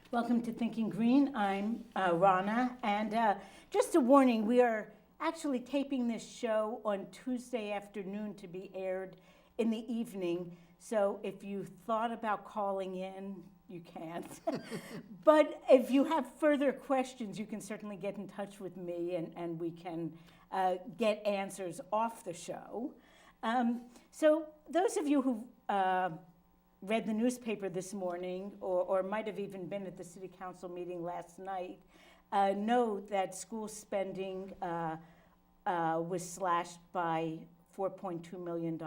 Welcome to Thinking Green. I'm Rana, and just a warning, we are actually taping this show on Tuesday afternoon to be aired in the evening. So if you thought about calling in, you can't. But if you have further questions, you can certainly get in touch with me, and we can get answers off the show. So those of you who read the newspaper this morning, or might have even been at the city council meeting last night, know that school spending was slashed by $4.2 million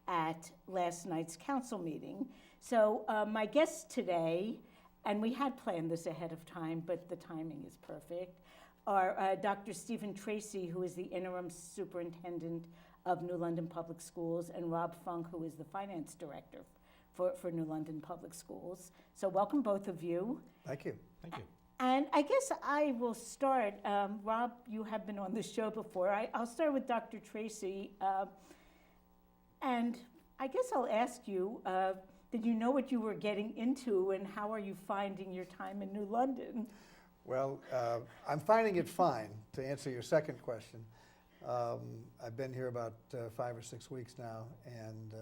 at last night's council meeting. So my guests today, and we had planned this ahead of time, but the timing is perfect, are Dr. Stephen Tracy, who is the interim superintendent of New London Public Schools, and Rob Funk, who is the finance director for New London Public Schools. So welcome both of you. Thank you. Thank you. And I guess I will start. Rob, you have been on the show before. I'll start with Dr. Tracy. And I guess I'll ask you, did you know what you were getting into, and how are you finding your time in New London? Well, I'm finding it fine, to answer your second question. I've been here about 5 or 6 weeks now, and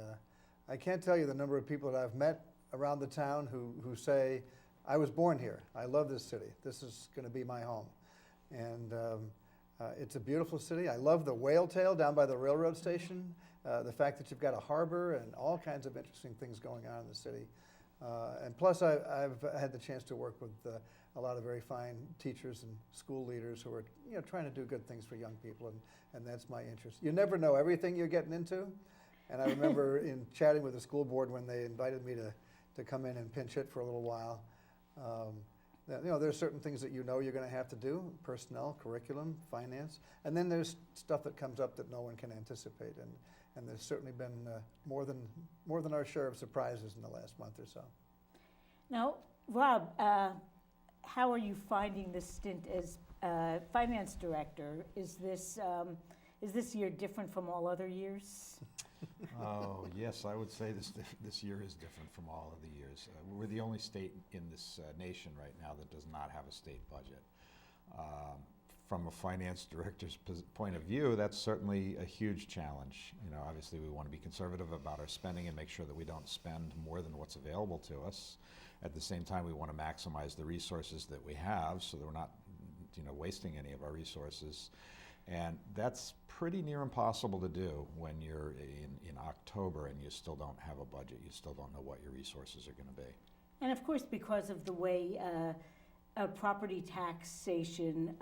I can't tell you the number of people that I've met around the town who say, I was born here. I love this city. This is going to be my home. And it's a beautiful city. I love the whale tail down by the railroad station, the fact that you've got a harbor and all kinds of interesting things going on in the city. And plus, I've had the chance to work with a lot of very fine teachers and school leaders who are trying to do good things for young people, and that's my interest. You never know everything you're getting into. And I remember in chatting with the school board when they invited me to come in and pinch hit for a little while, there's certain things that you're going to have to do: personnel, curriculum, finance, and then there's stuff that comes up that no one can anticipate. And there's certainly been more than our share of surprises in the last month or so. Now, Rob, how are you finding this stint as finance director? Is this year different from all other years? Oh, yes, I would say this year is different from all of the years. We're the only state in this nation right now that does not have a state budget. From a finance director's point of view, that's certainly a huge challenge. Obviously we want to be conservative about our spending and make sure that we don't spend more than what's available to us. At the same time, we want to maximize the resources that we have so that we're not wasting any of our resources. And that's pretty near impossible to do when you're in October and you still don't have a budget. You still don't know what your resources are going to be. And of course, because of the way property taxation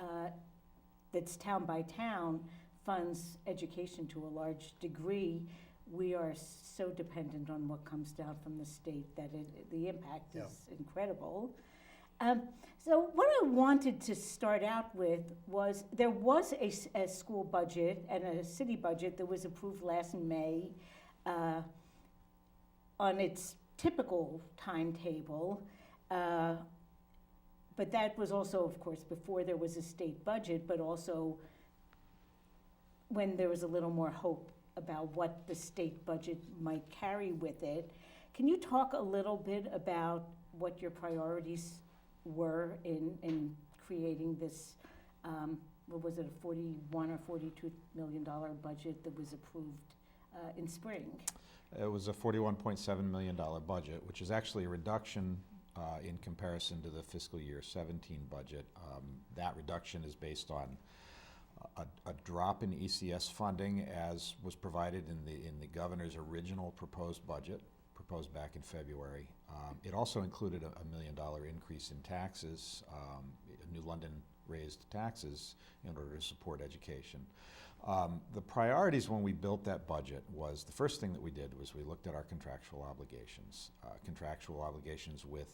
that's town by town funds education to a large degree, we are so dependent on what comes down from the state that the impact is incredible. So what I wanted to start out with was there was a school budget and a city budget that was approved last May on its typical timetable. But that was also, of course, before there was a state budget, but also when there was a little more hope about what the state budget might carry with it. Can you talk a little bit about what your priorities were in creating this, what was it, a $41 or $42 million budget that was approved in spring? It was a $41.7 million budget, which is actually a reduction in comparison to the fiscal year 17 budget. That reduction is based on a drop in ECS funding as was provided in the governor's original proposed budget, proposed back in February. It also included a $1 million increase in taxes. New London raised taxes in order to support education. The priorities when we built that budget was, the first thing that we did was we looked at our contractual obligations. Contractual obligations with,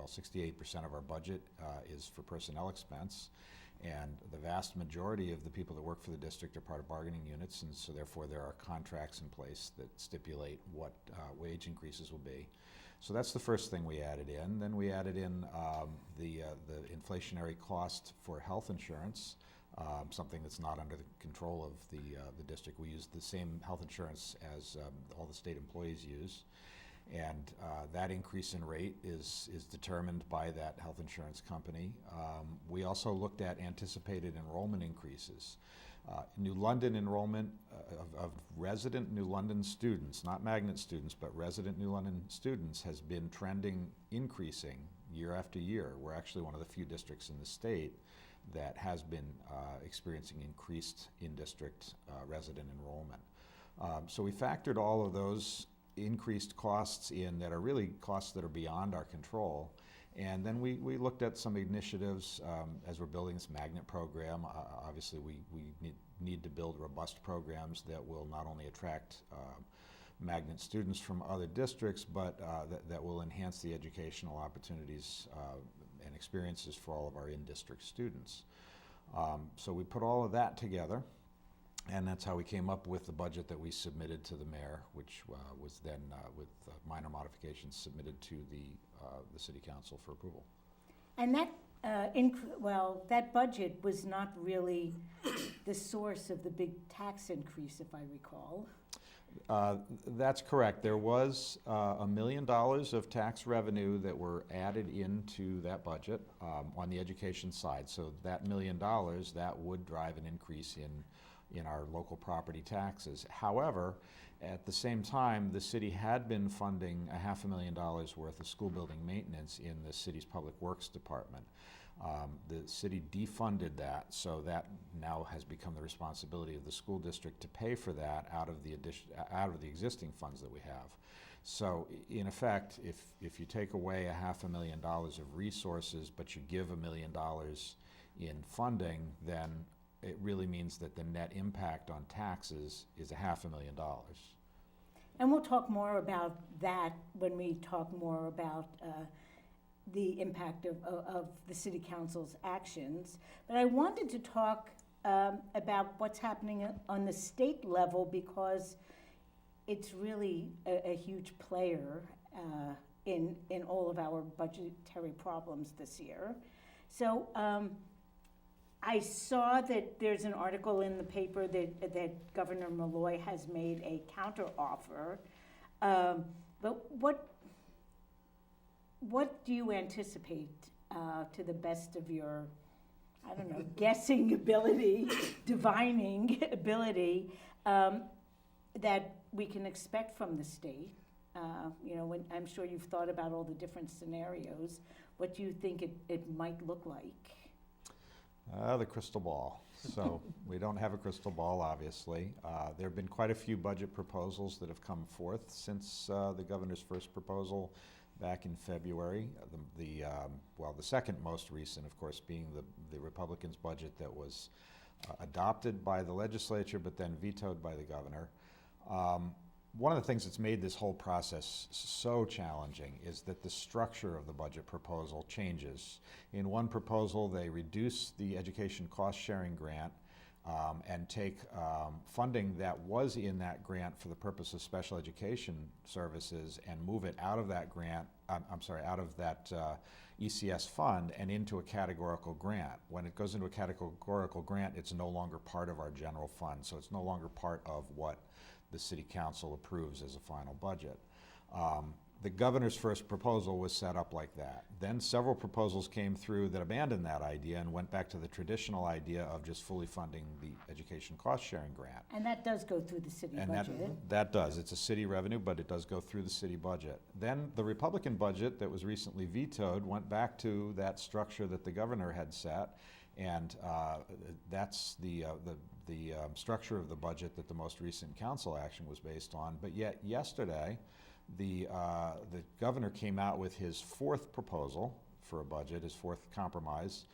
68% of our budget is for personnel expense, and the vast majority of the people that work for the district are part of bargaining units, and so therefore there are contracts in place that stipulate what wage increases will be. So that's the first thing we added in. Then we added in the inflationary cost for health insurance, something that's not under the control of the district. We use the same health insurance as all the state employees use. And that increase in rate is determined by that health insurance company. We also looked at anticipated enrollment increases. New London enrollment of resident New London students, not magnet students, but resident New London students, has been trending increasing year after year. We're actually one of the few districts in the state that has been experiencing increased in-district resident enrollment. So we factored all of those increased costs in that are really costs that are beyond our control. And then we looked at some initiatives as we're building this magnet program. Obviously, we need to build robust programs that will not only attract magnet students from other districts, but that will enhance the educational opportunities and experiences for all of our in-district students. So we put all of that together, and that's how we came up with the budget that we submitted to the mayor, which was then, with minor modifications, submitted to the city council for approval. And that, that budget was not really the source of the big tax increase, if I recall. That's correct. There was $1 million of tax revenue that were added into that budget on the education side. So that $1 million, that would drive an increase in our local property taxes. However, at the same time, the city had been funding $500,000 worth of school building maintenance in the city's public works department. The city defunded that, so that now has become the responsibility of the school district to pay for that out of the existing funds that we have. So in effect, if you take away $500,000 of resources, but you give $1 million in funding, then it really means that the net impact on taxes is $500,000. And we'll talk more about that when we talk more about the impact of the city council's actions. But I wanted to talk about what's happening on the state level, because it's really a huge player in all of our budgetary problems this year. So I saw that there's an article in the paper that Governor Malloy has made a counteroffer. But what do you anticipate, to the best of your, I don't know, guessing ability, divining ability, that we can expect from the state? When I'm sure you've thought about all the different scenarios. What do you think it might look like? The crystal ball. So we don't have a crystal ball, obviously. There have been quite a few budget proposals that have come forth since the governor's first proposal back in February. The second most recent, of course, being the Republicans' budget that was adopted by the legislature but then vetoed by the governor. One of the things that's made this whole process so challenging is that the structure of the budget proposal changes. In one proposal, they reduce the education cost-sharing grant and take funding that was in that grant for the purpose of special education services and move it out of that grant, out of that ECS fund and into a categorical grant. When it goes into a categorical grant, it's no longer part of our general fund, so it's no longer part of what the city council approves as a final budget. The governor's first proposal was set up like that. Then several proposals came through that abandoned that idea and went back to the traditional idea of just fully funding the education cost-sharing grant. And that does go through the city And budget. that does. It's a city revenue, but it does go through the city budget. Then the Republican budget that was recently vetoed went back to that structure that the governor had set, and that's the structure of the budget that the most recent council action was based on. But yet yesterday, the governor came out with his fourth proposal for a budget, his fourth compromise,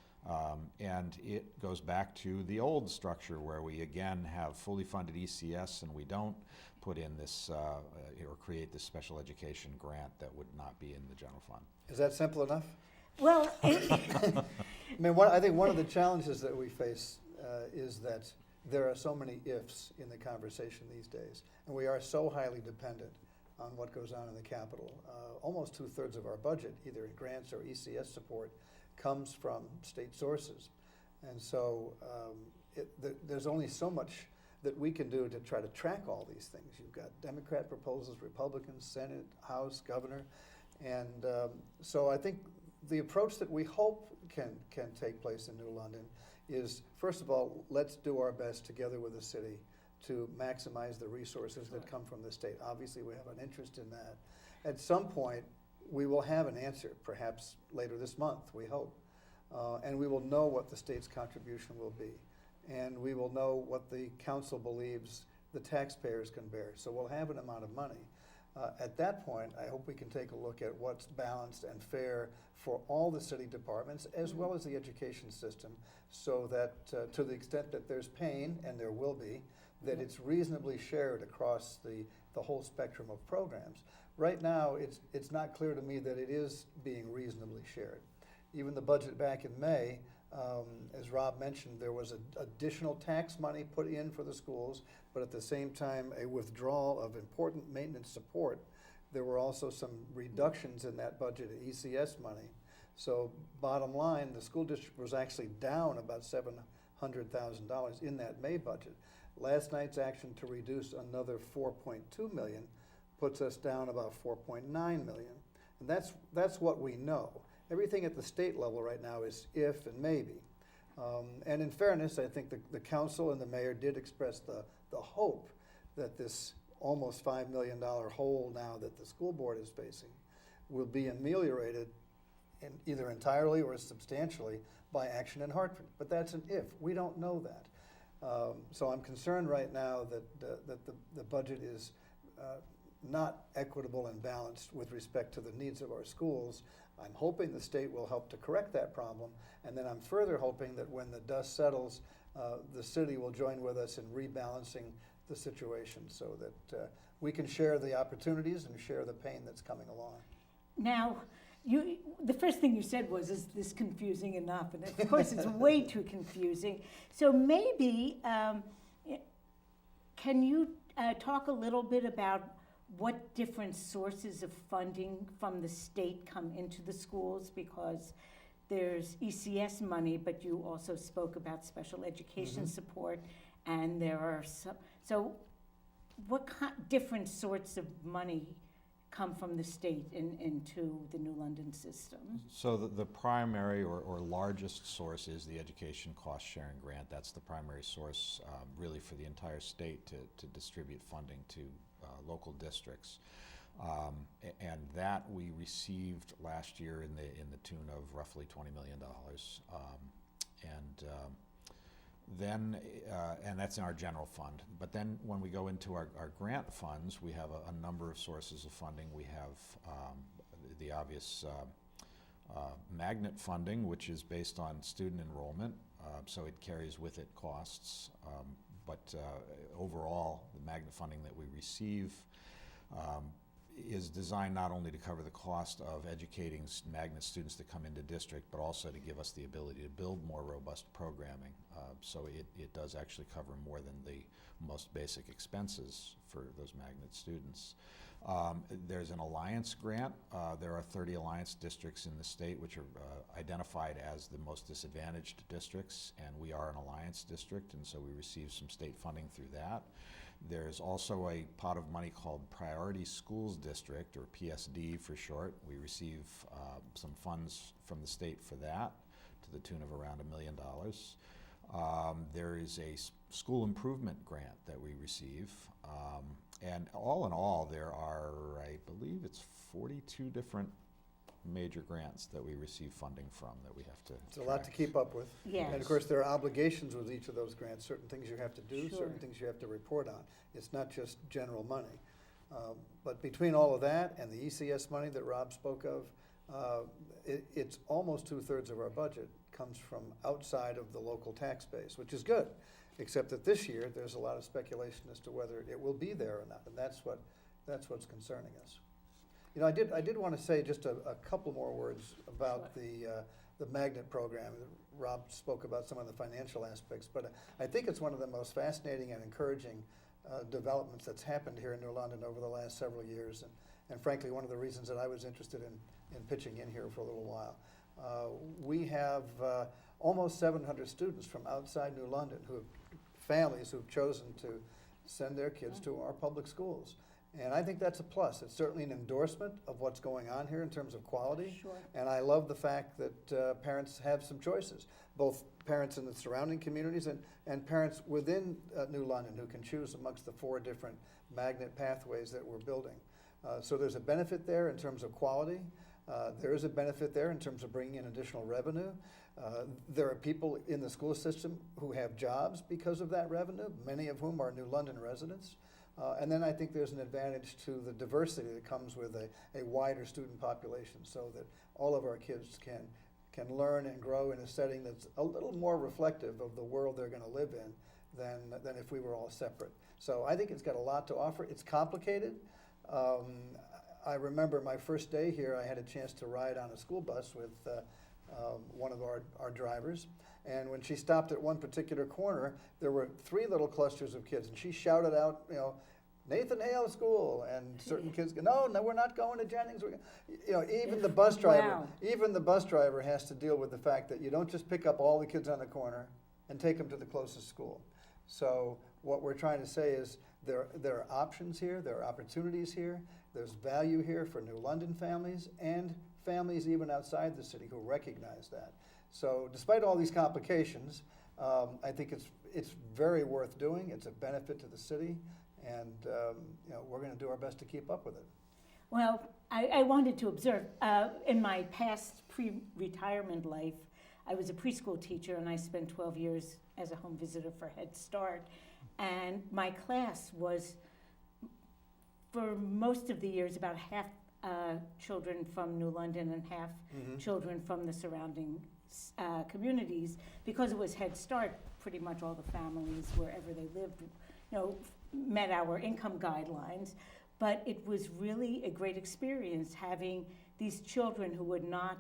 and it goes back to the old structure where we again have fully funded ECS and we don't put in this or create this special education grant that would not be in the general fund. Is that simple enough? Well, I think one of the challenges that we face is that there are so many ifs in the conversation these days, and we are so highly dependent on what goes on in the Capitol. Almost 2/3 of our budget, either in grants or ECS support, comes from state sources. And so there's only so much that we can do to try to track all these things. You've got Democrat proposals, Republicans, Senate, House, Governor, and so I think the approach that we hope can take place in New London is, first of all, let's do our best together with the city to maximize the resources that come from the state. Obviously, we have an interest in that. At some point, we will have an answer, perhaps later this month, we hope. And we will know what the state's contribution will be. And we will know what the council believes the taxpayers can bear. So we'll have an amount of money. At that point, I hope we can take a look at what's balanced and fair for all the city departments as well as the education system, so that to the extent that there's pain, and there will be, that it's reasonably shared across the whole spectrum of programs. Right now, it's not clear to me that it is being reasonably shared. Even the budget back in May, as Rob mentioned, there was additional tax money put in for the schools, but at the same time, a withdrawal of important maintenance support. There were also some reductions in that budget of ECS money. So bottom line, the school district was actually down about $700,000 in that May budget. Last night's action to reduce another $4.2 million puts us down about $4.9 million. And that's what we know. Everything at the state level right now is if and maybe. And in fairness, I think the council and the mayor did express the hope that this almost $5 million hole now that the school board is facing will be ameliorated either entirely or substantially by action in Hartford. But that's an if. We don't know that. So I'm concerned right now that the budget is not equitable and balanced with respect to the needs of our schools. I'm hoping the state will help to correct that problem, and then I'm further hoping that when the dust settles, the city will join with us in rebalancing the situation so that we can share the opportunities and share the pain that's coming along. Now, the first thing you said was, is this confusing enough? And of course, it's way too confusing. So maybe, can you talk a little bit about what different sources of funding from the state come into the schools? Because there's ECS money, but you also spoke about special education support, and there are some. So what different sorts of money come from the state into the New London system? So the primary or largest source is the education cost sharing grant. That's the primary source really for the entire state to distribute funding to local districts. And that we received last year in the tune of roughly $20 million. And that's in our general fund. But then when we go into our grant funds, we have a number of sources of funding. We have the obvious magnet funding, which is based on student enrollment, so it carries with it costs. But overall, the magnet funding that we receive is designed not only to cover the cost of educating magnet students that come into district, but also to give us the ability to build more robust programming. So it does actually cover more than the most basic expenses for those magnet students. There's an alliance grant. There are 30 alliance districts in the state which are identified as the most disadvantaged districts, and we are an alliance district, and so we receive some state funding through that. There's also a pot of money called Priority Schools District, or PSD for short. We receive some funds from the state for that to the tune of around $1 million. There is a school improvement grant that we receive. And all in all, there are, I believe it's 42 different major grants that we receive funding from that we have to It's a lot to keep up with. Yes. And of course, there are obligations with each of those grants, certain things you have to do, Sure. certain things you have to report on. It's not just general money. But between all of that and the ECS money that Rob spoke of, it's almost 2/3 of our budget comes from outside of the local tax base, which is good, except that this year there's a lot of speculation as to whether it will be there or not, and that's what's concerning us. You know, I did want to say just a couple more words about the magnet program. Rob spoke about some of the financial aspects, but I think it's one of the most fascinating and encouraging developments that's happened here in New London over the last several years, and frankly, one of the reasons that I was interested in pitching in here for a little while. We have almost 700 students from outside New London who have families who've chosen to send their kids to our public schools. And I think that's a plus. It's certainly an endorsement of what's going on here in terms of quality. Sure. And I love the fact that parents have some choices, both parents in the surrounding communities and parents within New London who can choose amongst the 4 different magnet pathways that we're building. So there's a benefit there in terms of quality. There is a benefit there in terms of bringing in additional revenue. There are people in the school system who have jobs because of that revenue, many of whom are New London residents. And then I think there's an advantage to the diversity that comes with a wider student population, so that all of our kids can learn and grow in a setting that's a little more reflective of the world they're going to live in than if we were all separate. So I think it's got a lot to offer. It's complicated. I remember my first day here, I had a chance to ride on a school bus with one of our drivers. And when she stopped at one particular corner, there were 3 little clusters of kids, and she shouted out, you know, Nathan Hale School, and certain kids go, no, we're not going to Jennings. You know, even the bus driver, Wow. even the bus driver has to deal with the fact that you don't just pick up all the kids on the corner and take them to the closest school. So what we're trying to say is there are options here, there are opportunities here, there's value here for New London families and families even outside the city who recognize that. So despite all these complications, I think it's very worth doing. It's a benefit to the city, and you know, we're going to do our best to keep up with it. Well, I wanted to observe, in my past pre-retirement life, I was a preschool teacher, and I spent 12 years as a home visitor for Head Start. And my class was, for most of the years, about half children from New London and half children from the surrounding communities. Because it was Head Start, pretty much all the families, wherever they lived, you know, met our income guidelines. But it was really a great experience having these children who would not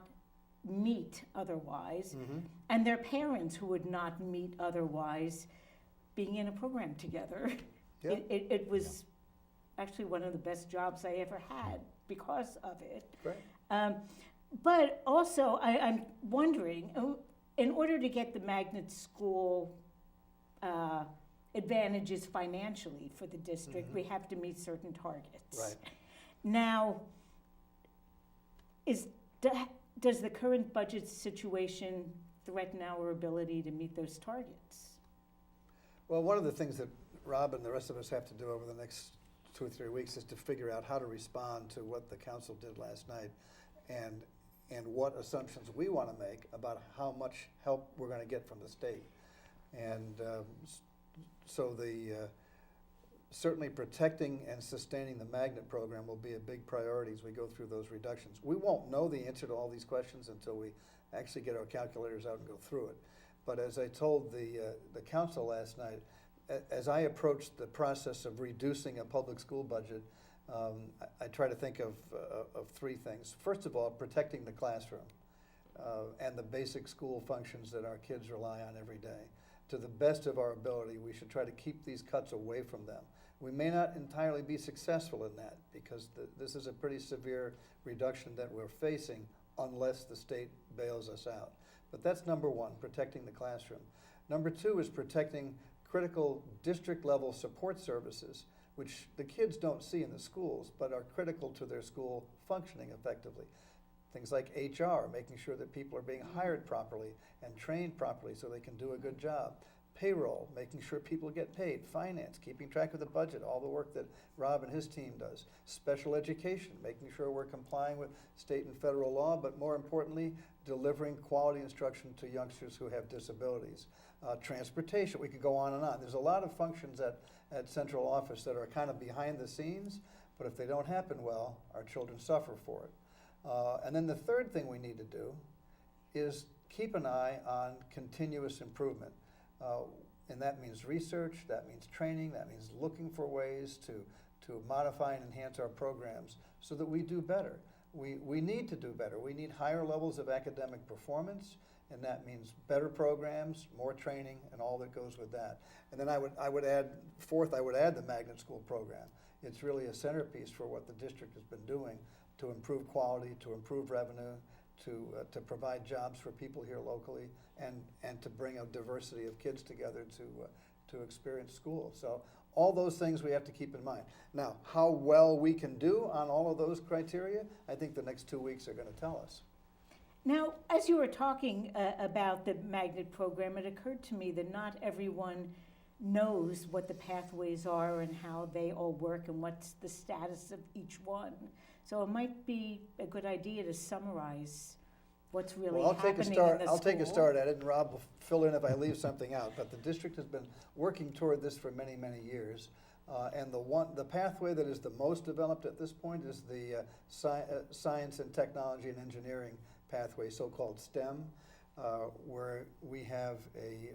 meet otherwise, and their parents who would not meet otherwise, being in a program together. Yeah. It was actually one of the best jobs I ever had because of it. Great. But also, I'm wondering, in order to get the magnet school advantages financially for the district, we have to meet certain targets. Right. Now, does the current budget situation threaten our ability to meet those targets? Well, one of the things that Rob and the rest of us have to do over the next 2 or 3 weeks is to figure out how to respond to what the council did last night and what assumptions we want to make about how much help we're going to get from the state. And so certainly protecting and sustaining the magnet program will be a big priority as we go through those reductions. We won't know the answer to all these questions until we actually get our calculators out and go through it. But as I told the council last night, as I approached the process of reducing a public school budget, I try to think of 3 things. First of all, protecting the classroom and the basic school functions that our kids rely on every day. To the best of our ability, we should try to keep these cuts away from them. We may not entirely be successful in that because this is a pretty severe reduction that we're facing unless the state bails us out. But that's number 1, protecting the classroom. Number 2 is protecting critical district-level support services, which the kids don't see in the schools, but are critical to their school functioning effectively. Things like HR, making sure that people are being hired properly and trained properly so they can do a good job. Payroll, making sure people get paid. Finance, keeping track of the budget, all the work that Rob and his team does. Special education, making sure we're complying with state and federal law, but more importantly, delivering quality instruction to youngsters who have disabilities. Transportation, we could go on and on. There's a lot of functions at central office that are kind of behind the scenes, but if they don't happen well, our children suffer for it. And then the third thing we need to do is keep an eye on continuous improvement. And that means research, that means training, that means looking for ways to modify and enhance our programs so that we do better. We need to do better. We need higher levels of academic performance, and that means better programs, more training, and all that goes with that. And then I would add, fourth, I would add the magnet school program. It's really a centerpiece for what the district has been doing to improve quality, to improve revenue, to provide jobs for people here locally, and to bring a diversity of kids together to experience school. So all those things we have to keep in mind. Now, how well we can do on all of those criteria, I think the next 2 weeks are going to tell us. Now, as you were talking about the magnet program, it occurred to me that not everyone knows what the pathways are and how they all work and what's the status of each one. So it might be a good idea to summarize what's really Well, happening in the I'll take a school. start at it, and Rob will fill in if I leave something out. But the district has been working toward this for many, many years. And the pathway that is the most developed at this point is the science and technology and engineering pathway, so-called STEM, where we have a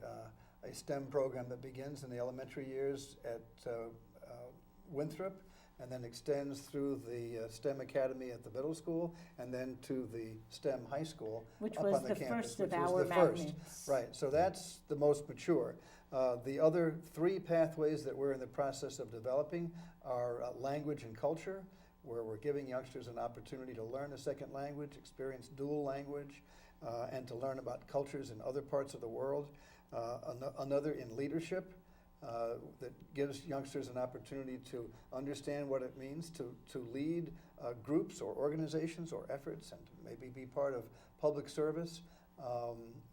STEM program that begins in the elementary years at Winthrop, and then extends through the STEM Academy at the middle school, and then to the STEM high school Which up was on the the campus, first of which was our the first. magnets. Right, so that's the most mature. The other three pathways that we're in the process of developing are language and culture, where we're giving youngsters an opportunity to learn a second language, experience dual language, and to learn about cultures in other parts of the world. Another in leadership, that gives youngsters an opportunity to understand what it means to lead groups or organizations or efforts, and to maybe be part of public service.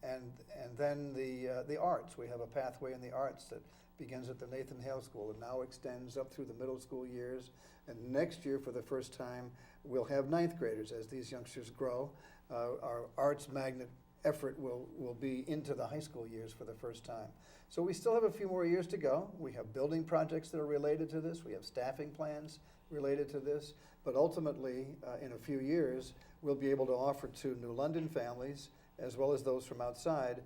And then the arts. We have a pathway in the arts that begins at the Nathan Hale School and now extends up through the middle school years. And next year, for the first time, we'll have ninth graders as these youngsters grow. Our arts magnet effort will be into the high school years for the first time. So we still have a few more years to go. We have building projects that are related to this. We have staffing plans related to this. But ultimately, in a few years, we'll be able to offer to New London families, as well as those from outside,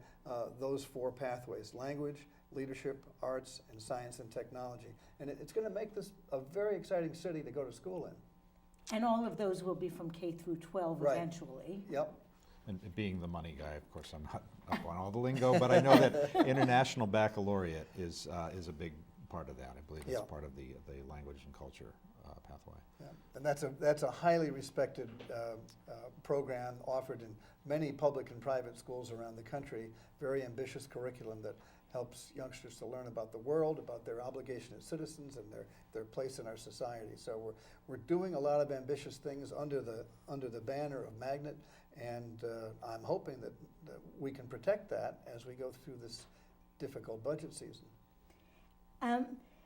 those four pathways: language, leadership, arts, and science and technology. And it's going to make this a very exciting city to go to school in. And all of those will be from K through 12 Right. eventually. Yep. And being the money guy, of course, I'm not up on all the lingo, but I know that International Baccalaureate is a big part of that. I believe it's Yeah. part of the language and culture pathway. Yeah. And that's a highly respected program offered in many public and private schools around the country. Very ambitious curriculum that helps youngsters to learn about the world, about their obligation as citizens, and their place in our society. So we're doing a lot of ambitious things under the banner of Magnet, and I'm hoping that we can protect that as we go through this difficult budget season.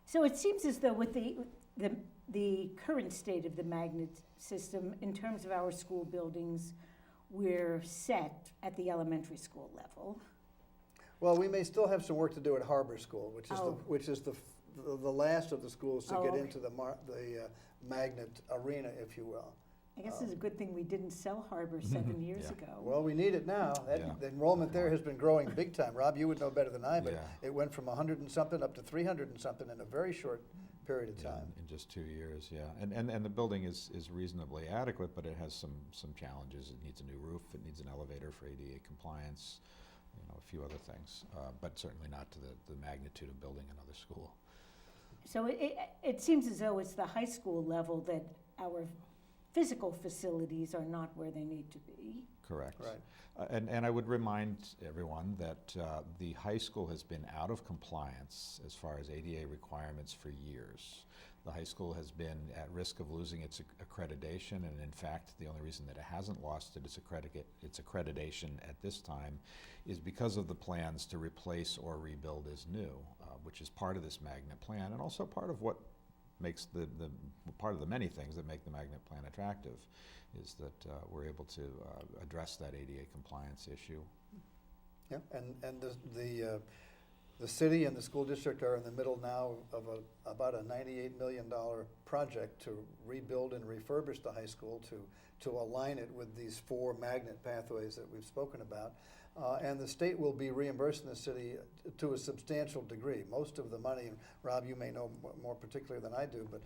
So it seems as though with the current state of the magnet system, in terms of our school buildings, we're set at the elementary school level. Well, we may still have some work to do at Harbor School, Oh. which is the last of the schools to Oh, get okay. into the magnet arena, if you will. I guess it's a good thing we didn't sell Harbor 7 years Yeah. ago. Well, we need it now. Yeah. The enrollment there has been growing big time. Rob, you would know better than I, but Yeah. it went from 100 and something up to 300 and something in a very short period of Yeah, time. in just 2 years, yeah. And the building is reasonably adequate, but it has some challenges. It needs a new roof, it needs an elevator for ADA compliance, a few other things, but certainly not to the magnitude of building another school. So it seems as though it's the high school level that our physical facilities are not where they need to be. Correct. Right. And I would remind everyone that the high school has been out of compliance as far as ADA requirements for years. The high school has been at risk of losing its accreditation, and in fact, the only reason that it hasn't lost its accreditation at this time is because of the plans to replace or rebuild as new, which is part of this magnet plan, and also part of what makes part of the many things that make the magnet plan attractive, is that we're able to address that ADA compliance issue. Yeah, and the city and the school district are in the middle now of about a $98 million project to rebuild and refurbish the high school to align it with these four magnet pathways that we've spoken about. And the state will be reimbursing the city to a substantial degree. Most of the money, and Rob, you may know more particularly than I do, but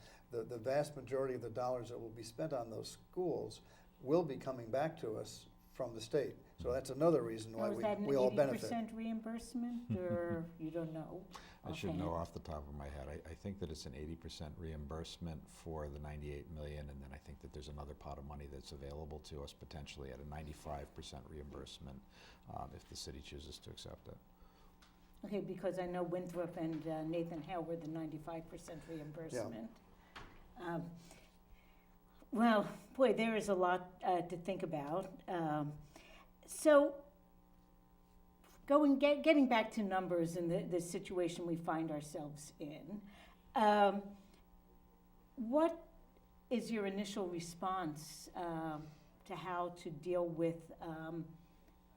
the vast majority of the dollars that will be spent on those schools will be coming back to us from the state. So that's another reason why Now, is that an we all benefit. 80% reimbursement, or you don't know? I should offhand? know off the top of my head. I think that it's an 80% reimbursement for the 98 million, and then I think that there's another pot of money that's available to us potentially at a 95% reimbursement if the city chooses to accept it. Okay, because I know Winthrop and Nathan Hale were the 95% reimbursement. Um, Well, boy, there is a lot to think about. So, getting back to numbers and the situation we find ourselves in, what is your initial response to how to deal with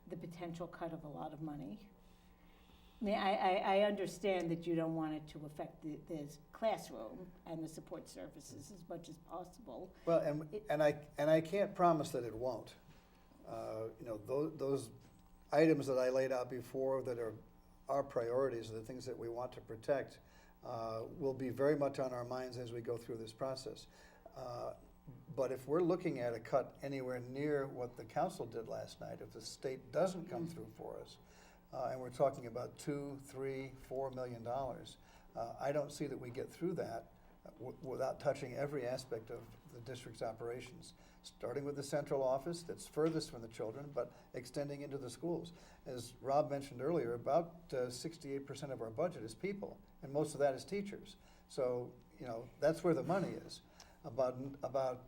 the potential cut of a lot of money? I mean, I understand that you don't want it to affect the classroom and the support services as much as possible. Well, and I can't promise that it won't. You know, those items that I laid out before that are our priorities, the things that we want to protect, will be very much on our minds as we go through this process. But if we're looking at a cut anywhere near what the council did last night, if the state doesn't come through for us, and we're talking about $2, $3, $4 million, I don't see that we get through that without touching every aspect of the district's operations, starting with the central office that's furthest from the children, but extending into the schools. As Rob mentioned earlier, about 68% of our budget is people, and most of that is teachers. So, you know, that's where the money is. About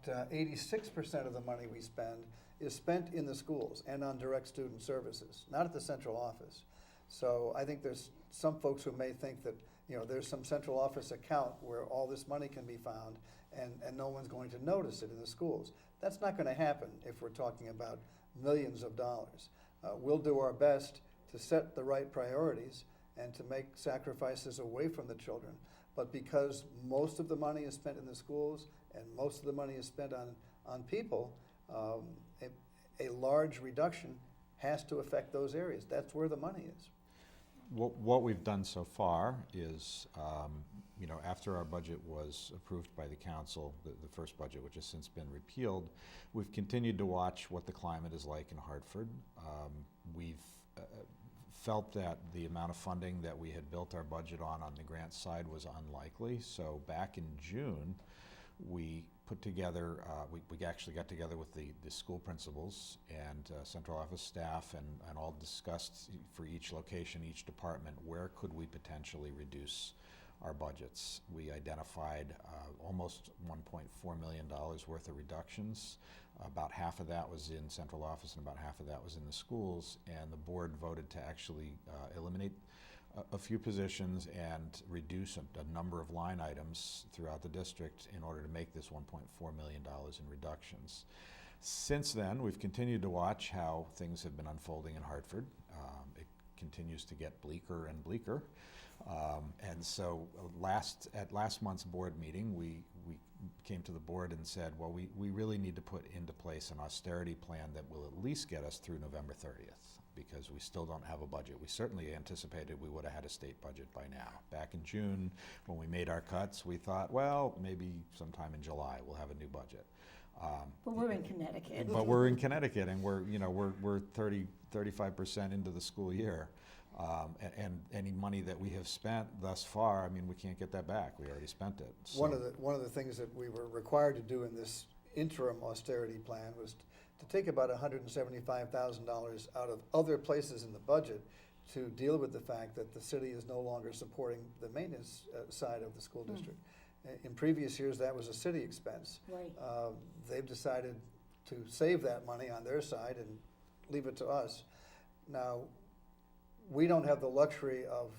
86% of the money we spend is spent in the schools and on direct student services, not at the central office. So I think there's some folks who may think that, you know, there's some central office account where all this money can be found and no one's going to notice it in the schools. That's not going to happen if we're talking about millions of dollars. We'll do our best to set the right priorities and to make sacrifices away from the children. But because most of the money is spent in the schools and most of the money is spent on people, a large reduction has to affect those areas. That's where the money is. What we've done so far is, you know, after our budget was approved by the council, the first budget, which has since been repealed, we've continued to watch what the climate is like in Hartford. We've felt that the amount of funding that we had built our budget on the grant side was unlikely. So back in June, we put together, we actually got together with the school principals and central office staff and all discussed for each location, each department, where could we potentially reduce our budgets. We identified almost $1.4 million worth of reductions. About half of that was in central office and about half of that was in the schools, and the board voted to actually eliminate a few positions and reduce a number of line items throughout the district in order to make this $1.4 million in reductions. Since then, we've continued to watch how things have been unfolding in Hartford. It continues to get bleaker and bleaker. And so at last month's board meeting, we came to the board and said, well, we really need to put into place an austerity plan that will at least get us through November 30th, because we still don't have a budget. We certainly anticipated we would have had a state budget by now. Back in June, when we made our cuts, we thought, well, maybe sometime in July we'll have a new budget. But we're in Connecticut. But we're in Connecticut, and we're 35% into the school year. And any money that we have spent thus far, I mean, we can't get that back. We already spent it. So. One of the things that we were required to do in this interim austerity plan was to take about $175,000 out of other places in the budget to deal with the fact that the city is no longer supporting the maintenance side of the school district. In previous years, that was a city expense. Right. They've decided to save that money on their side and leave it to us. Now, we don't have the luxury of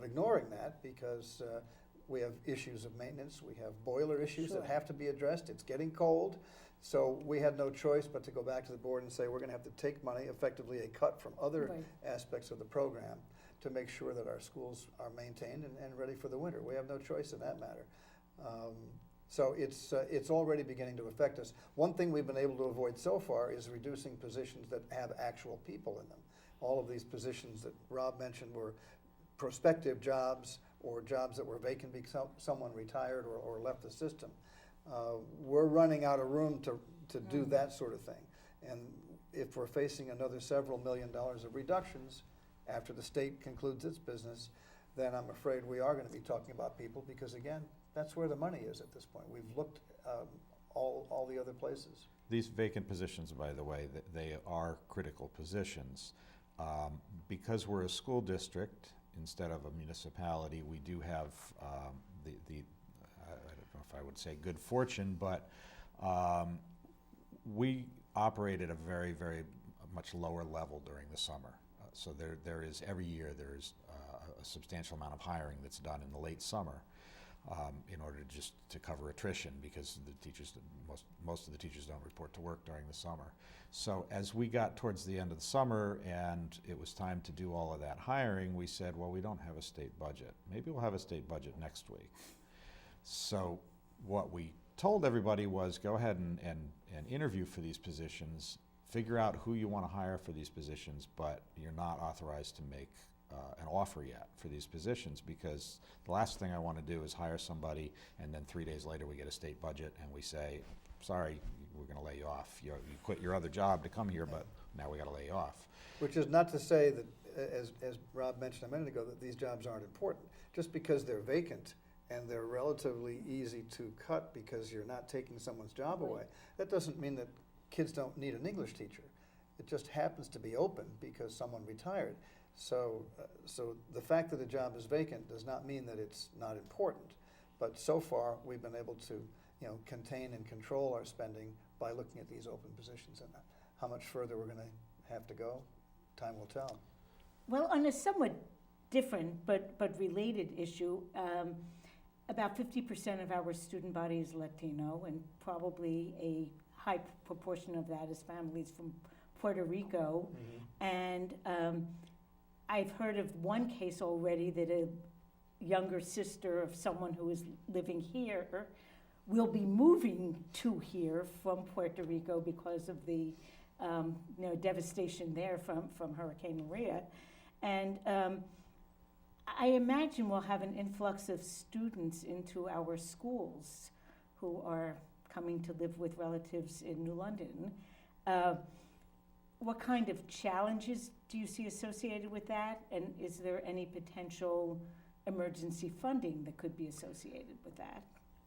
ignoring that, because we have issues of maintenance. We have boiler issues that have to be addressed. It's getting cold. So we had no choice but to go back to the board and say we're going to have to take money, effectively a cut from other aspects of the program, to make sure that our schools are maintained and ready for the winter. We have no choice in that matter. So it's already beginning to affect us. One thing we've been able to avoid so far is reducing positions that have actual people in them. All of these positions that Rob mentioned were prospective jobs or jobs that were vacant because someone retired or left the system. We're running out of room to do that sort of thing. And if we're facing another several $1 million of reductions after the state concludes its business, then I'm afraid we are going to be talking about people, because, again, that's where the money is at this point. We've looked all the other places. These vacant positions, by the way, they are critical positions. Because we're a school district instead of a municipality, we do have I don't know if I would say good fortune, but we operate at a very, very much lower level during the summer. So there is, every year, there's a substantial amount of hiring that's done in the late summer in order to cover attrition, because the teachers, most of the teachers don't report to work during the summer. So as we got towards the end of the summer and it was time to do all of that hiring, we said, well, we don't have a state budget. Maybe we'll have a state budget next week. So what we told everybody was, go ahead and interview for these positions, figure out who you want to hire for these positions, but you're not authorized to make an offer yet for these positions, because the last thing I want to do is hire somebody and then 3 days later we get a state budget and we say, sorry, we're going to lay you off. You quit your other job to come here, but now we got to lay you off. Which is not to say that, as Rob mentioned a minute ago, that these jobs aren't important. Just because they're vacant and they're relatively easy to cut because you're not taking someone's job away, that doesn't mean that kids don't need an English teacher. It just happens to be open because someone retired. So the fact that a job is vacant does not mean that it's not important. But so far, we've been able to, contain and control our spending by looking at these open positions. And how much further we're going to have to go, time will tell. Well, on a somewhat different but related issue, about 50% of our student body is Latino, and probably a high proportion of that is families from Puerto Rico. Mm-hmm. And I've heard of one case already that a younger sister of someone who is living here will be moving to here from Puerto Rico because of the devastation there from Hurricane Maria. And I imagine we'll have an influx of students into our schools who are coming to live with relatives in New London. What kind of challenges do you see associated with that? And is there any potential emergency funding that could be associated with that?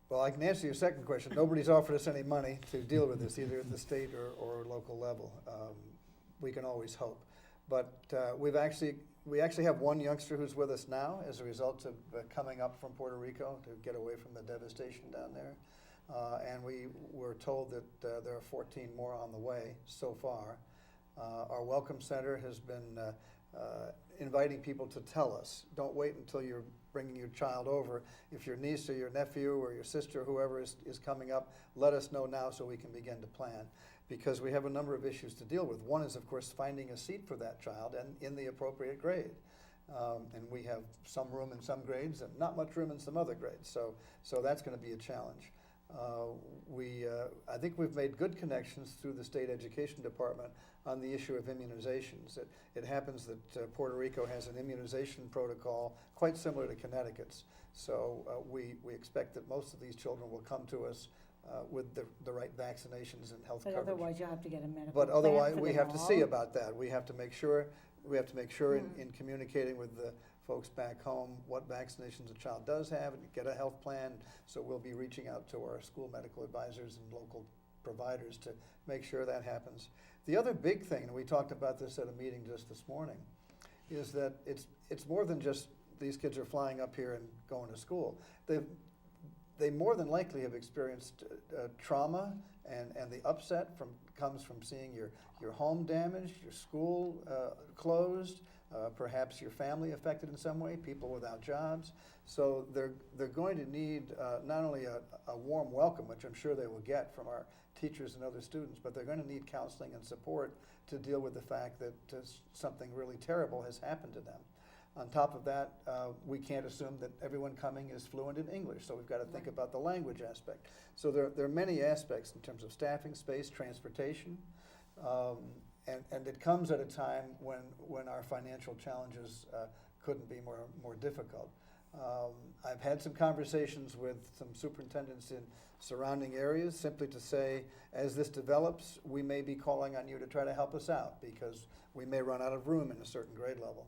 Well, I can answer your second question. Nobody's offered us any money to deal with this, either at the state or local level. We can always hope. But we actually have one youngster who's with us now as a result of coming up from Puerto Rico to get away from the devastation down there. And we were told that there are 14 more on the way so far. Our Welcome Center has been inviting people to tell us. Don't wait until you're bringing your child over. If your niece or your nephew or your sister, whoever is coming up, let us know now so we can begin to plan. Because we have a number of issues to deal with. One is, of course, finding a seat for that child and in the appropriate grade. And we have some room in some grades and not much room in some other grades. So that's going to be a challenge. I think we've made good connections through the state education department on the issue of immunizations. It happens that Puerto Rico has an immunization protocol quite similar to Connecticut's. So we expect that most of these children will come to us with the right vaccinations and health coverage. But otherwise, you'll have to get a medical But plan otherwise, for we them have to all. see about that. We have to make sure in communicating with the folks back home what vaccinations a child does have and get a health plan. So we'll be reaching out to our school medical advisors and local providers to make sure that happens. The other big thing, and we talked about this at a meeting just this morning, is that it's more than just these kids are flying up here and going to school. They more than likely have experienced trauma, and the upset comes from seeing your home damaged, your school closed, perhaps your family affected in some way, people without jobs. So they're going to need not only a warm welcome, which I'm sure they will get from our teachers and other students, but they're going to need counseling and support to deal with the fact that something really terrible has happened to them. On top of that, we can't assume that everyone coming is fluent in English, so we've got to think about the language aspect. So there are many aspects in terms of staffing, space, transportation, and it comes at a time when our financial challenges couldn't be more difficult. I've had some conversations with some superintendents in surrounding areas simply to say, as this develops, we may be calling on you to try to help us out because we may run out of room in a certain grade level.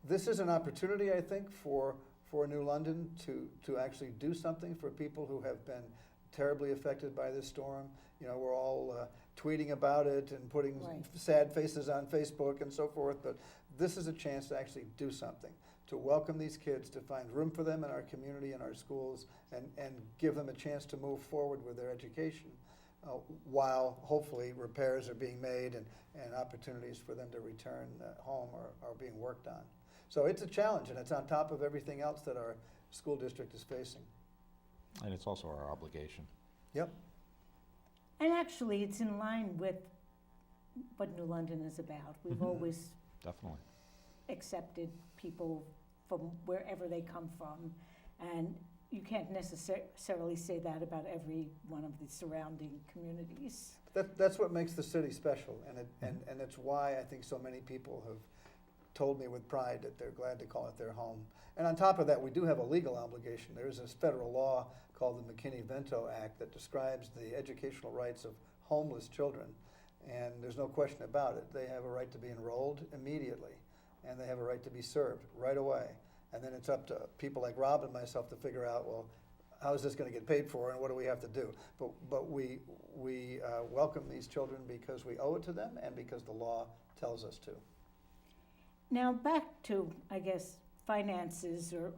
This is an opportunity, I think, for New London to actually do something for people who have been terribly affected by this storm. You know, we're all tweeting about it and putting Right. sad faces on Facebook and so forth, but this is a chance to actually do something, to welcome these kids, to find room for them in our community, in our schools, and give them a chance to move forward with their education while hopefully repairs are being made and opportunities for them to return home are being worked on. So it's a challenge, and it's on top of everything else that our school district is facing. And it's also our obligation. Yep. And actually, it's in line with what New London is about. We've Mhm. always Definitely. accepted people from wherever they come from, and you can't necessarily say that about every one of the surrounding communities. That's what makes the city special, and it's why I think so many people have told me with pride that they're glad to call it their home. And on top of that, we do have a legal obligation. There is this federal law called the McKinney-Vento Act that describes the educational rights of homeless children, and there's no question about it. They have a right to be enrolled immediately, and they have a right to be served right away. And then it's up to people like Rob and myself to figure out, well, how is this going to get paid for, and what do we have to do? But we welcome these children because we owe it to them and because the law tells us to. Now, back to, I guess, finances, or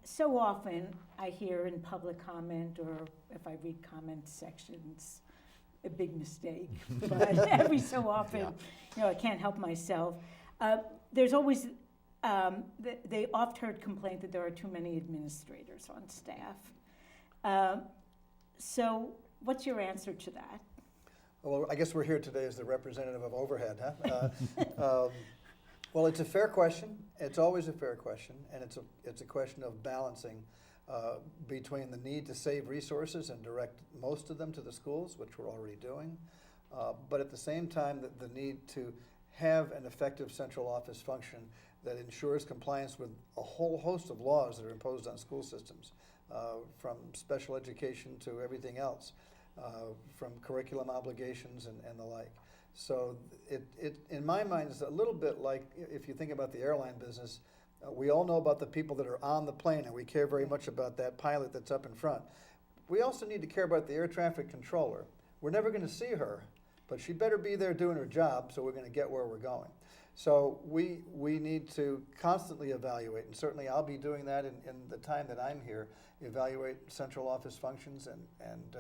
so often I hear in public comment, or if I read comment sections, a big mistake, but every so often, I can't help myself. There's always, they oft heard complaint that there are too many administrators on staff. So what's your answer to that? Well, I guess we're here today as the representative of overhead, huh? Well, it's a fair question. It's always a fair question, and it's a question of balancing between the need to save resources and direct most of them to the schools, which we're already doing, but at the same time, the need to have an effective central office function that ensures compliance with a whole host of laws that are imposed on school systems, from special education to everything else, from curriculum obligations and the like. So it in my mind, is a little bit like if you think about the airline business. We all know about the people that are on the plane, and we care very much about that pilot that's up in front. We also need to care about the air traffic controller. We're never going to see her, but she better be there doing her job, so we're going to get where we're going. So we need to constantly evaluate, and certainly I'll be doing that in the time that I'm here, evaluate central office functions and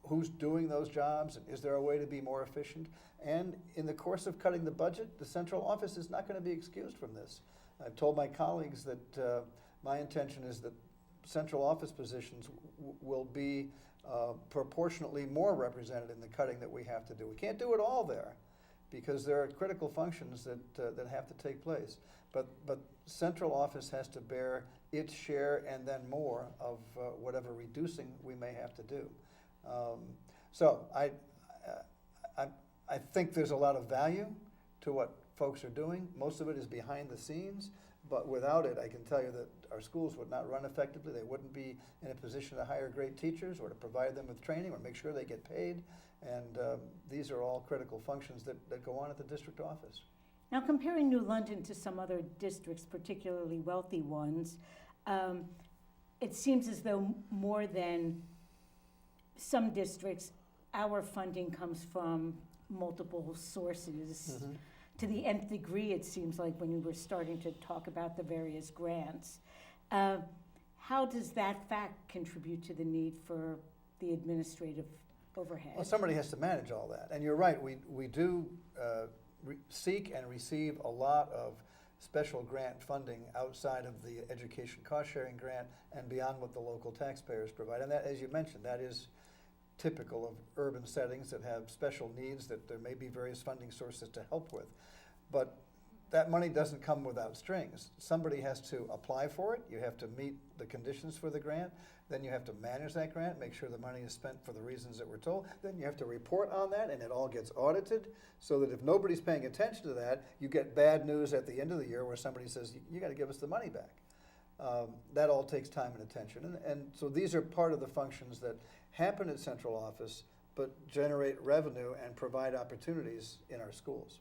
who's doing those jobs, and is there a way to be more efficient? And in the course of cutting the budget, the central office is not going to be excused from this. I've told my colleagues that my intention is that central office positions will be proportionately more represented in the cutting that we have to do. We can't do it all there because there are critical functions that have to take place. But central office has to bear its share and then more of whatever reducing we may have to do. So I think there's a lot of value to what folks are doing. Most of it is behind the scenes, but without it, I can tell you that our schools would not run effectively. They wouldn't be in a position to hire great teachers or to provide them with training or make sure they get paid. And these are all critical functions that go on at the district office. Now, comparing New London to some other districts, particularly wealthy ones, it seems as though more than some districts, our funding comes from multiple sources. Mm-hmm. To the nth degree, it seems like, when you were starting to talk about the various grants. How does that fact contribute to the need for the administrative overhead? Well, somebody has to manage all that. And you're right, we do seek and receive a lot of special grant funding outside of the education cost-sharing grant and beyond what the local taxpayers provide. And that, as you mentioned, that is typical of urban settings that have special needs that there may be various funding sources to help with. But that money doesn't come without strings. Somebody has to apply for it. You have to meet the conditions for the grant. Then you have to manage that grant, make sure the money is spent for the reasons that we're told. Then you have to report on that, and it all gets audited so that if nobody's paying attention to that, you get bad news at the end of the year where somebody says, you got to give us the money back. That all takes time and attention. And so these are part of the functions that happen at central office, but generate revenue and provide opportunities in our schools.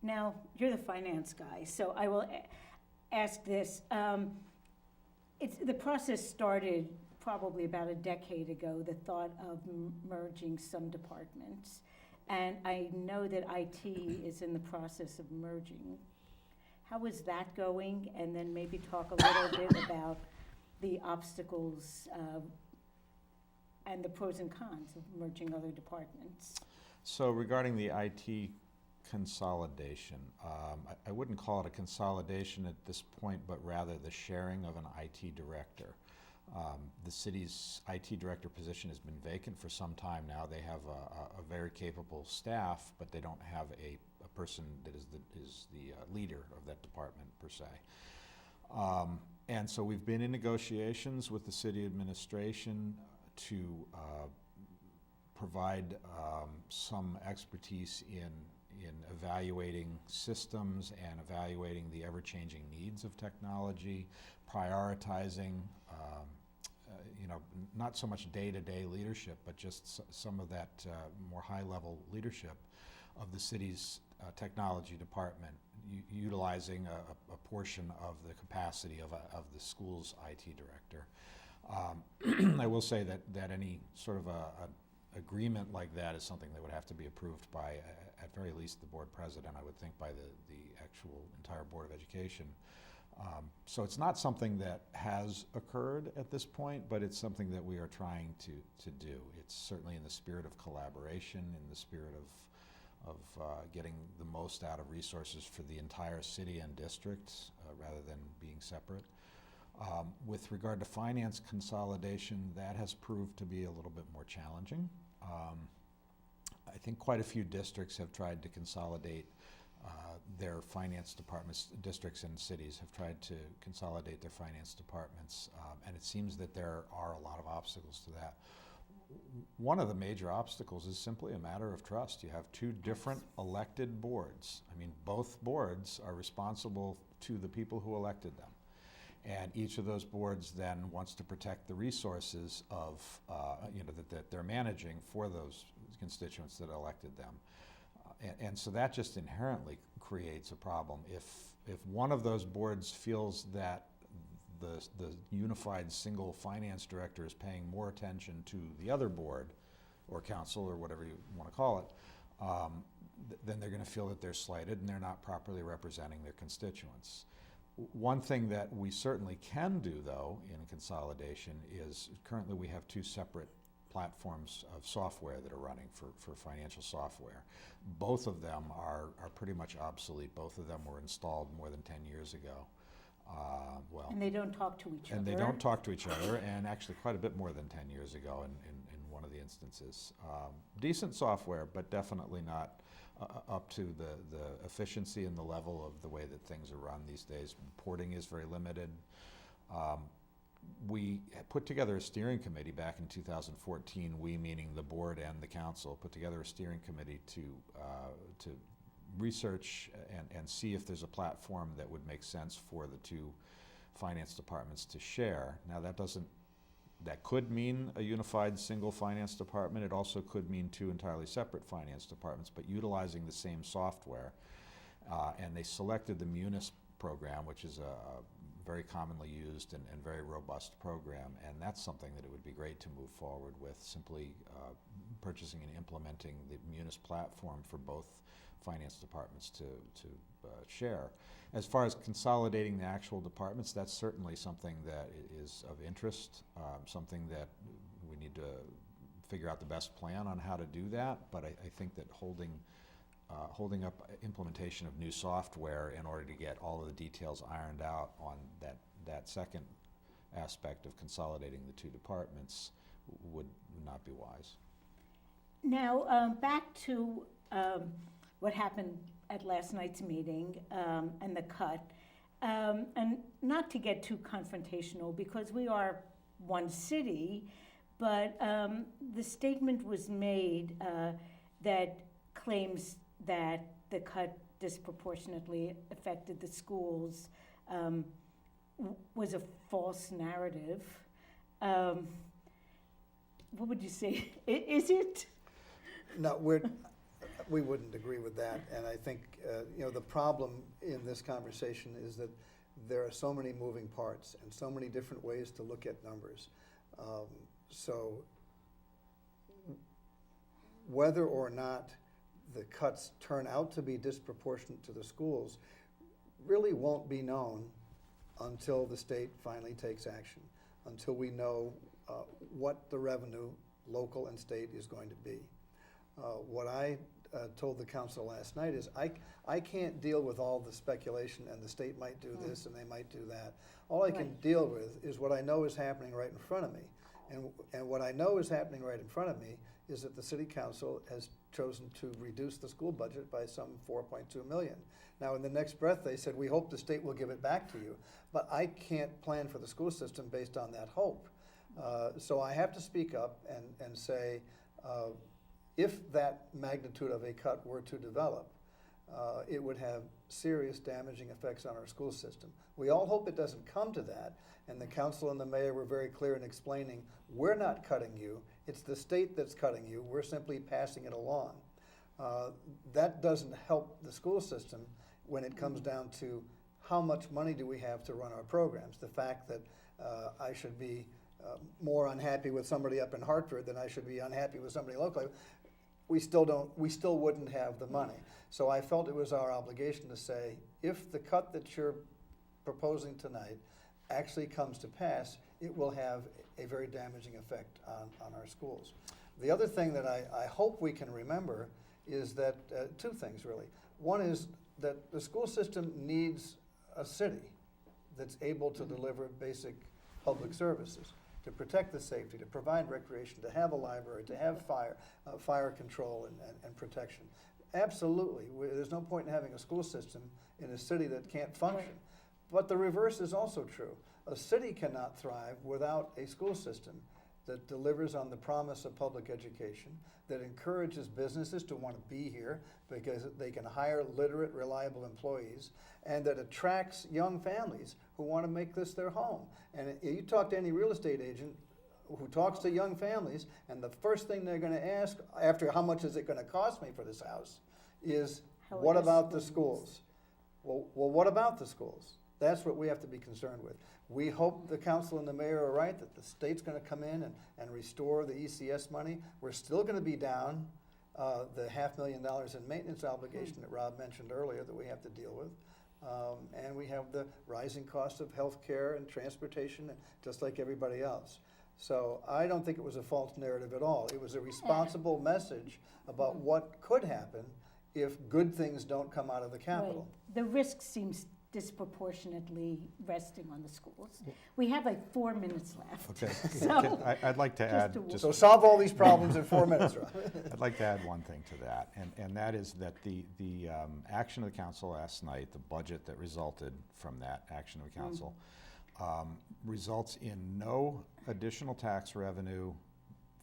Now, you're the finance guy, so I will ask this. The process started probably about a decade ago, the thought of merging some departments. And I know that IT is in the process of merging. How is that going? And then maybe talk a little bit about the obstacles and the pros and cons of merging other departments. So regarding the IT consolidation, I wouldn't call it a consolidation at this point, but rather the sharing of an IT director. The city's IT director position has been vacant for some time now. They have a very capable staff, but they don't have a person that is the leader of that department per se. And so we've been in negotiations with the city administration to provide some expertise in evaluating systems and evaluating the ever-changing needs of technology, prioritizing, not so much day-to-day leadership, but just some of that more high-level leadership of the city's technology department, utilizing a portion of the capacity of the school's IT director. I will say that any sort of agreement like that is something that would have to be approved by, at very least, the board president, I would think by the actual entire Board of Education. So it's not something that has occurred at this point, but it's something that we are trying to do. It's certainly in the spirit of collaboration, in the spirit of getting the most out of resources for the entire city and district, rather than being separate. With regard to finance consolidation, that has proved to be a little bit more challenging. I think quite a few districts have tried to consolidate their finance departments. Districts and cities have tried to consolidate their finance departments, and it seems that there are a lot of obstacles to that. One of the major obstacles is simply a matter of trust. You have two different elected boards. I mean, both boards are responsible to the people who elected them. And each of those boards then wants to protect the resources of, that they're managing for those constituents that elected them. And so that just inherently creates a problem. If one of those boards feels that the unified single finance director is paying more attention to the other board or council or whatever you want to call it, then they're going to feel that they're slighted and they're not properly representing their constituents. One thing that we certainly can do, though, in consolidation is currently we have two separate platforms of software that are running for financial software. Both of them are pretty much obsolete. Both of them were installed more than 10 years ago. And they don't talk to each other. And they don't talk to each other, and actually quite a bit more than 10 years ago in one of the instances. Decent software, but definitely not up to the efficiency and the level of the way that things are run these days. Reporting is very limited. We put together a steering committee back in 2014, we meaning the board and the council, put together a steering committee to research and see if there's a platform that would make sense for the two finance departments to share. Now that could mean a unified single finance department. It also could mean two entirely separate finance departments, but utilizing the same software. And they selected the Munis program, which is a very commonly used and very robust program, and that's something that it would be great to move forward with, simply purchasing and implementing the Munis platform for both finance departments to share. As far as consolidating the actual departments, that's certainly something that is of interest, something that we need to figure out the best plan on how to do that, but I think that holding up implementation of new software in order to get all of the details ironed out on that second aspect of consolidating the two departments would not be wise. Now, back to what happened at last night's meeting and the cut. And not to get too confrontational, because we are one city, but the statement was made that claims that the cut disproportionately affected the schools was a false narrative. What would you say? Is it? No, we wouldn't agree with that. And I think the problem in this conversation is that there are so many moving parts and so many different ways to look at numbers So whether or not the cuts turn out to be disproportionate to the schools really won't be known until the state finally takes action, until we know what the revenue, local and state, is going to be. What I told the council last night is I can't deal with all the speculation and the state might do this and they might do that. All I can deal with is what I know is happening right in front of me. And what I know is happening right in front of me is that the city council has chosen to reduce the school budget by some 4.2 million. Now, in the next breath, they said, we hope the state will give it back to you. But I can't plan for the school system based on that hope. So I have to speak up and say, if that magnitude of a cut were to develop, it would have serious damaging effects on our school system. We all hope it doesn't come to that, and the council and the mayor were very clear in explaining, we're not cutting you, it's the state that's cutting you, we're simply passing it along. That doesn't help the school system when it comes down to how much money do we have to run our programs. The fact that I should be more unhappy with somebody up in Hartford than I should be unhappy with somebody locally, we still wouldn't have the money. So I felt it was our obligation to say, if the cut that you're proposing tonight actually comes to pass, it will have a very damaging effect on our schools. The other thing that I hope we can remember is that, two things really. One is that the school system needs a city that's able to deliver basic public services, to protect the safety, to provide recreation, to have a library, to have fire control and protection. Absolutely, there's no point in having a school system in a city that can't function. Right. But the reverse is also true. A city cannot thrive without a school system that delivers on the promise of public education, that encourages businesses to want to be here because they can hire literate, reliable employees, and that attracts young families who want to make this their home. And you talk to any real estate agent who talks to young families, and the first thing they're going to ask after how much is it going to cost me for this house is, what about the schools? Well, what about the schools? That's what we have to be concerned with. We hope the council and the mayor are right, that the state's going to come in and restore the ECS money. We're still going to be down the $500,000 in maintenance obligation that Rob mentioned earlier that we have to deal with. And we have the rising cost of health care and transportation, just like everybody else. So I don't think it was a false narrative at all. It was a responsible message about what could happen if good things don't come out of the Capitol. Right. The risk seems disproportionately resting on the schools. We have like 4 minutes left. Okay. So, I'd like to add, so solve all these problems in 4 minutes, Rob. I'd like to add one thing to that, and that is that the action of the council last night, the budget that resulted from that action of the council, results in no additional tax revenue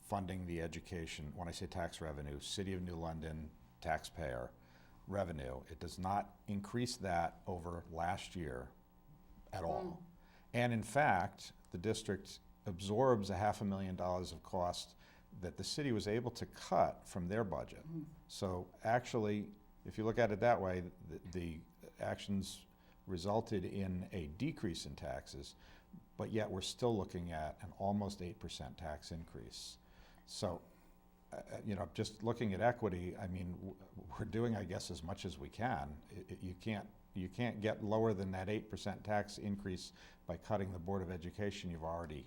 funding the education. When I say tax revenue, City of New London taxpayer revenue. It does not increase that over last year at all. And in fact, the district absorbs $500,000 of cost that the city was able to cut from their budget. So actually, if you look at it that way, the actions resulted in a decrease in taxes, but yet we're still looking at an almost 8% tax increase. So you know, just looking at equity, I mean, we're doing, I guess, as much as we can. You can't get lower than that 8% tax increase by cutting the Board of Education. You've already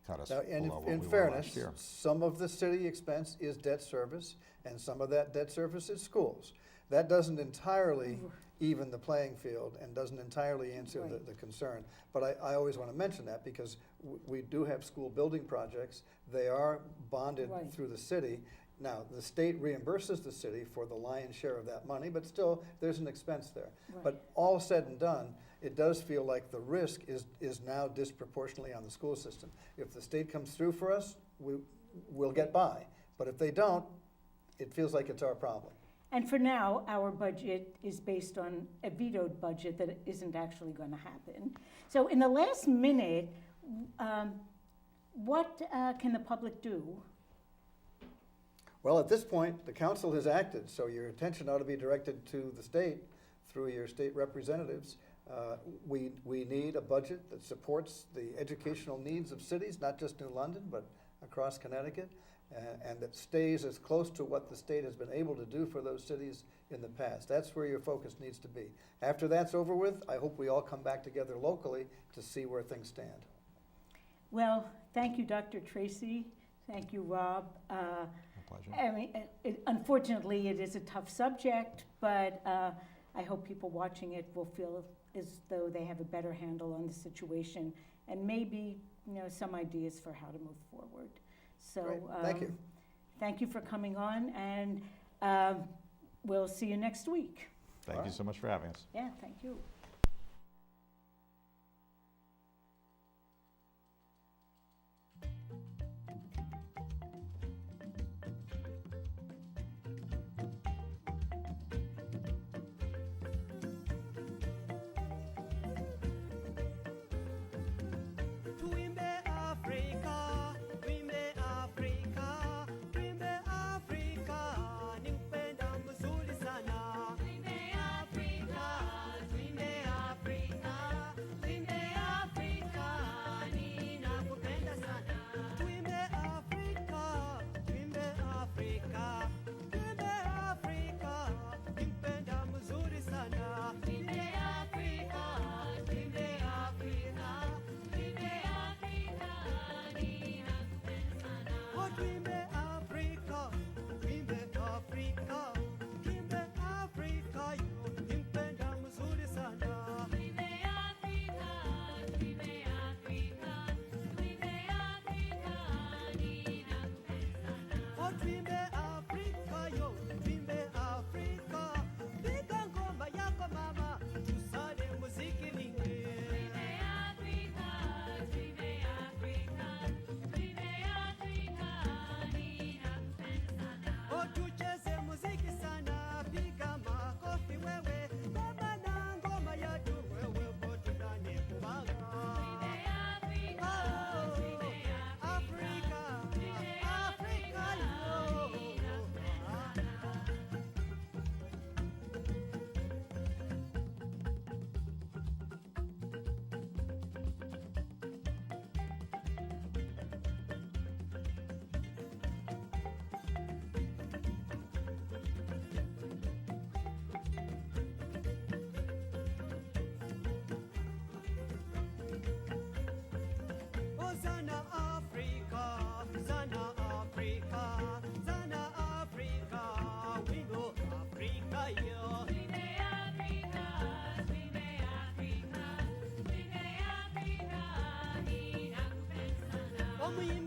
cut us Now, and below what in we were fairness, last year. some of the city expense is debt service, and some of that debt service is schools. That doesn't entirely even the playing field and doesn't entirely answer the concern. But I always want to mention that because we do have school building projects. They are bonded through the city. Now, the state reimburses the city for the lion's share of that money, but still, there's an expense there. But all said and done, it does feel like the risk is now disproportionately on the school system. If the state comes through for us, we'll get by. But if they don't, it feels like it's our problem. And for now, our budget is based on a vetoed budget that isn't actually going to happen. So in the last minute, what can the public do? Well, at this point, the council has acted, so your attention ought to be directed to the state through your state representatives. We need a budget that supports the educational needs of cities, not just New London, but across Connecticut, and that stays as close to what the state has been able to do for those cities in the past. That's where your focus needs to be. After that's over with, I hope we all come back together locally to see where things stand. Well, thank you, Dr. Tracy. Thank you, Rob. My pleasure. I mean, unfortunately, it is a tough subject, but I hope people watching it will feel as though they have a better handle on the situation and maybe, some ideas for how to move forward. So, Great. Thank you. Thank you for coming on, and we'll see you next week. Thank you so much for having us. Yeah, thank you. Omuyimbi